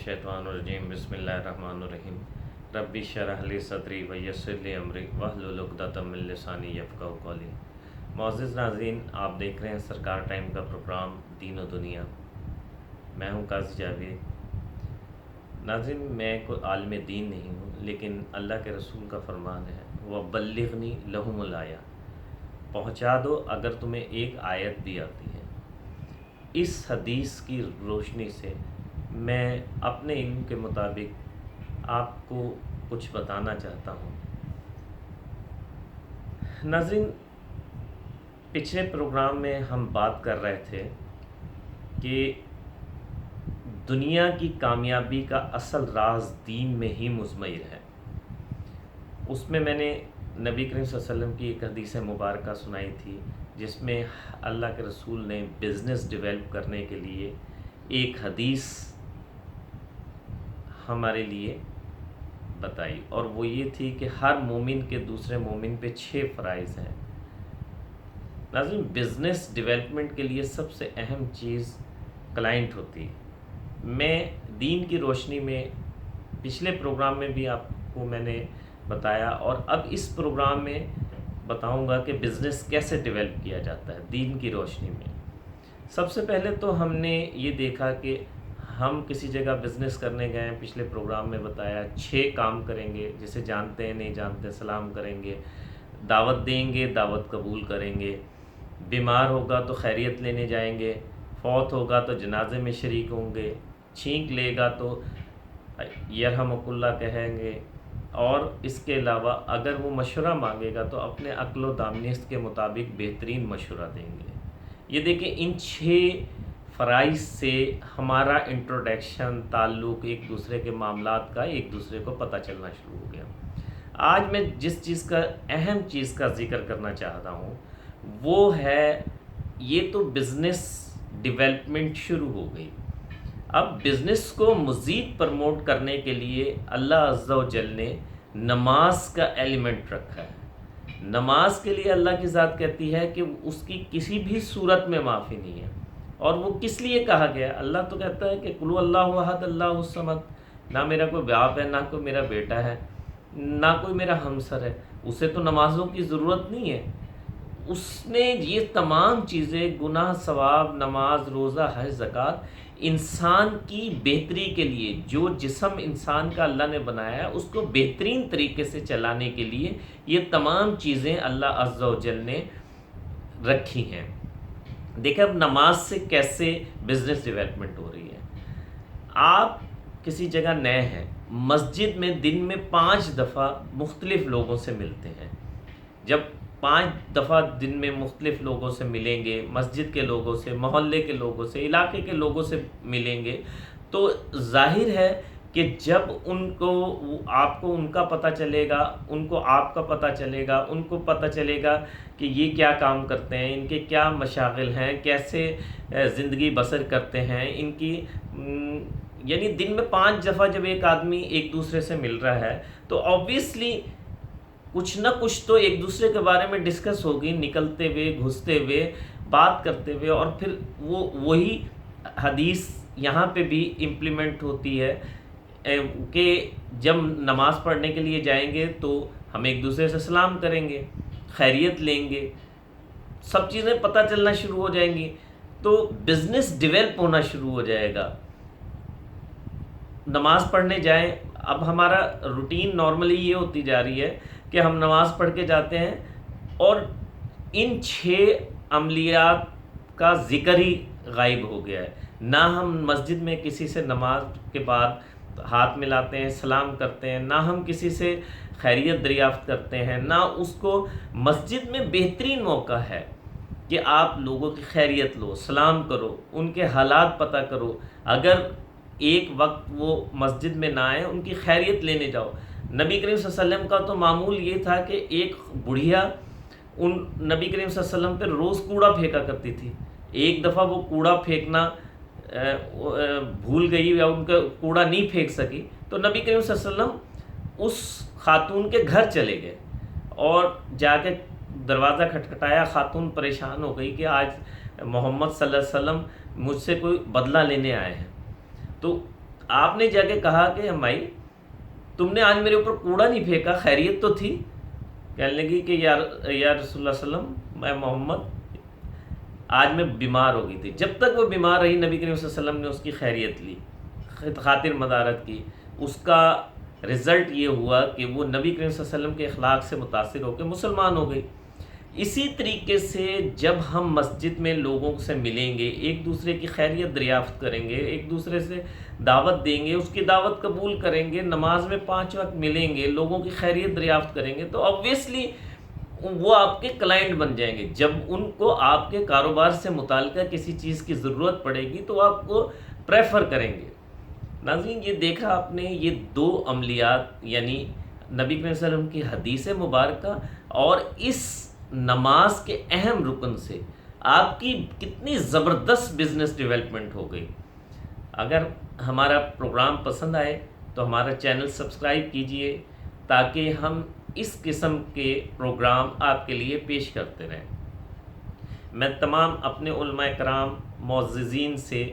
الشیطان الرجیم بسم اللہ الرحمن الرحیم ربی اشرح لی صدری ویسر لی امری واحلل عقدۃ من لسانی یفقہوا قولی۔ معزز ناظرین، آپ دیکھ رہے ہیں سرکار ٹائم کا پروگرام دین و دنیا۔ میں ہوں قاضی جاوید۔ ناظرین، میں کوئی عالم دین نہیں ہوں، لیکن اللہ کے رسول کا فرمان ہے وَبَلِّغْنِی لَهُمُ الْآیَةَ، پہنچا دو اگر تمہیں ایک آیت بھی آتی ہے۔ اس حدیث کی روشنی سے میں اپنے علم کے مطابق آپ کو کچھ بتانا چاہتا ہوں۔ ناظرین، پچھلے پروگرام میں ہم بات کر رہے تھے کہ دنیا کی کامیابی کا اصل راز دین میں ہی مضمر ہے۔ اس میں نے نبی کریم صلی اللہ علیہ وسلم کی ایک حدیث مبارکہ سنائی تھی، جس میں اللہ کے رسول نے بزنس ڈیولپ کرنے کے لیے ایک حدیث ہمارے لیے بتائی، اور وہ یہ تھی کہ ہر مومن کے دوسرے مومن پہ 6 فرائض ہیں۔ ناظرین، بزنس ڈیولپمنٹ کے لیے سب سے اہم چیز کلائنٹ ہوتی ہے۔ میں دین کی روشنی میں پچھلے پروگرام میں بھی آپ کو میں نے بتایا، اور اب اس پروگرام میں بتاؤں گا کہ بزنس کیسے ڈیولپ کیا جاتا ہے دین کی روشنی میں۔ سب سے پہلے تو ہم نے یہ دیکھا کہ ہم کسی جگہ بزنس کرنے گئے ہیں، پچھلے پروگرام میں بتایا 6 کام کریں گے، جسے جانتے ہیں نہیں جانتے، سلام کریں گے، دعوت دیں گے، دعوت قبول کریں گے، بیمار ہوگا تو خیریت لینے جائیں گے، فوت ہوگا تو جنازے میں شریک ہوں گے، چھینک لے گا تو یرحمک اللہ کہیں گے، اور اس کے علاوہ اگر وہ مشورہ مانگے گا تو اپنے عقل و دانست کے مطابق بہترین مشورہ دیں گے۔ یہ دیکھیں، ان 6 فرائض سے ہمارا انٹروڈکشن، تعلق ایک دوسرے کے معاملات کا ایک دوسرے کو پتہ چلنا شروع ہو گیا۔ آج میں جس چیز کا اہم چیز کا ذکر کرنا چاہتا ہوں وہ ہے، یہ تو بزنس ڈیولپمنٹ شروع ہو گئی۔ اب بزنس کو مزید پرموٹ کرنے کے لیے اللہ عز و جل نے نماز کا ایلیمنٹ رکھا ہے۔ نماز کے لیے اللہ کی ذات کہتی ہے کہ اس کی کسی بھی صورت میں معافی نہیں ہے۔ اور وہ کس لیے کہا گیا؟ اللہ تو کہتا ہے کہ قُلْ اللَّهُ احد اللہ الصمد، نہ میرا کوئی باپ ہے، نہ کوئی میرا بیٹا ہے، نہ کوئی میرا ہمسر ہے، اسے تو نمازوں کی ضرورت نہیں ہے۔ اس نے یہ تمام چیزیں، گناہ، ثواب، نماز، روزہ، حج، زکوٰۃ، انسان کی بہتری کے لیے، جو جسم انسان کا اللہ نے بنایا ہے اس کو بہترین طریقے سے چلانے کے لیے یہ تمام چیزیں اللہ عز و جل نے رکھی ہیں۔ دیکھیں، اب نماز سے کیسے بزنس ڈیولپمنٹ ہو رہی ہے۔ آپ کسی جگہ نئے ہیں، مسجد میں دن میں 5 دفعہ مختلف لوگوں سے ملتے ہیں۔ جب 5 دفعہ دن میں مختلف لوگوں سے ملیں گے، مسجد کے لوگوں سے، محلے کے لوگوں سے، علاقے کے لوگوں سے ملیں گے، تو ظاہر ہے کہ جب آپ کو ان کا پتہ چلے گا، ان کو آپ کا پتہ چلے گا، ان کو پتہ چلے گا کہ یہ کیا کام کرتے ہیں، ان کے کیا مشاغل ہیں، کیسے زندگی بسر کرتے ہیں، ان کی یعنی دن میں 5 دفعہ جب ایک آدمی ایک دوسرے سے مل رہا ہے تو آبویسلی کچھ نہ کچھ تو ایک دوسرے کے بارے میں ڈسکس ہوگی، نکلتے ہوئے، گھستے ہوئے، بات کرتے ہوئے، اور پھر وہی حدیث یہاں پہ بھی امپلیمنٹ ہوتی ہے کہ جب نماز پڑھنے کے لیے جائیں گے تو ہم ایک دوسرے سے سلام کریں گے، خیریت لیں گے، سب چیزیں پتہ چلنا شروع ہو جائیں گی، تو بزنس ڈیولپ ہونا شروع ہو جائے گا۔ نماز پڑھنے جائیں، اب ہمارا روٹین نارملی یہ ہوتی جا رہی ہے کہ ہم نماز پڑھ کے جاتے ہیں اور ان 6 عملیات کا ذکر ہی غائب ہو گیا ہے۔ نہ ہم مسجد میں کسی سے نماز کے بعد ہاتھ ملاتے ہیں، سلام کرتے ہیں، نہ ہم کسی سے خیریت دریافت کرتے ہیں، نہ اس کو مسجد میں بہترین موقع ہے کہ آپ لوگوں کی خیریت لو، سلام کرو، ان کے حالات پتہ کرو۔ اگر ایک وقت وہ مسجد میں نہ آئیں، ان کی خیریت لینے جاؤ۔ نبی کریم صلی اللہ علیہ وسلم کا تو معمول یہ تھا کہ ایک بڑھیا نبی کریم صلی اللہ علیہ وسلم پہ روز کوڑا پھینکا کرتی تھی۔ ایک دفعہ وہ کوڑا پھینکنا بھول گئی یا ان کا کوڑا نہیں پھینک سکی، تو نبی کریم صلی اللہ علیہ وسلم اس خاتون کے گھر چلے گئے اور جا کے دروازہ کھٹکھٹایا۔ خاتون پریشان ہو گئی کہ آج محمد صلی اللہ علیہ وسلم مجھ سے کوئی بدلہ لینے آئے ہیں۔ تو آپ نے جا کے کہا کہ امائی تم نے آج میرے اوپر کوڑا نہیں پھینکا، خیریت تو تھی؟ کہنے لگی کہ یا رسول اللہ صلی اللہ علیہ وسلم، میں محمد آج میں بیمار ہو گئی تھی. جب تک وہ بیمار رہی نبی کریم صلی اللہ علیہ وسلم نے اس کی خیریت لی، خاطر مدارت کی. اس کا رزلٹ یہ ہوا کہ وہ نبی کریم صلی اللہ علیہ وسلم کے اخلاق سے متاثر ہو کے مسلمان ہو گئی. اسی طریقے سے جب ہم مسجد میں لوگوں سے ملیں گے، ایک دوسرے کی خیریت دریافت کریں گے، ایک دوسرے سے دعوت دیں گے، اس کی دعوت قبول کریں گے، نماز میں 5 وقت ملیں گے، لوگوں کی خیریت دریافت کریں گے، تو آبویسلی وہ آپ کے کلائنٹ بن جائیں گے. جب ان کو آپ کے کاروبار سے متعلقہ کسی چیز کی ضرورت پڑے گی تو آپ کو پریفر کریں گے. ناظرین، یہ دیکھا آپ نے، یہ 2 عملیات، یعنی نبی کریم صلی اللہ علیہ وسلم کی حدیث مبارکہ اور اس نماز کے اہم رکن سے آپ کی کتنی زبردست بزنس ڈیولپمنٹ ہو گئی. اگر ہمارا پروگرام پسند آئے تو ہمارا چینل سبسکرائب کیجئے تاکہ ہم اس قسم کے پروگرام آپ کے لیے پیش کرتے رہیں. میں تمام اپنے علماء کرام معززین سے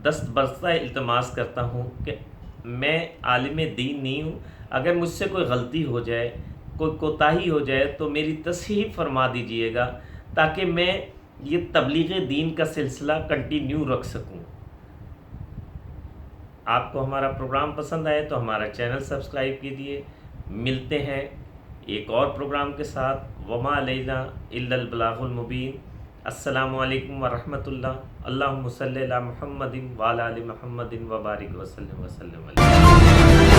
دست برستہ التماس کرتا ہوں کہ میں عالم دین نہیں ہوں. اگر مجھ سے کوئی غلطی ہو جائے، کوئی کوتاہی ہو جائے تو میری تصحیح فرما دیجئے گا تاکہ میں یہ تبلیغ دین کا سلسلہ کنٹینیو رکھ سکوں. آپ کو ہمارا پروگرام پسند آئے تو ہمارا چینل سبسکرائب کیجئے. ملتے ہیں ایک اور پروگرام کے ساتھ. وما علینا الا البلاغ المبین. السلام علیکم ورحمۃ اللہ. اللہم صلی علی محمد وعلی آل محمد وبارک وسلم علیہ.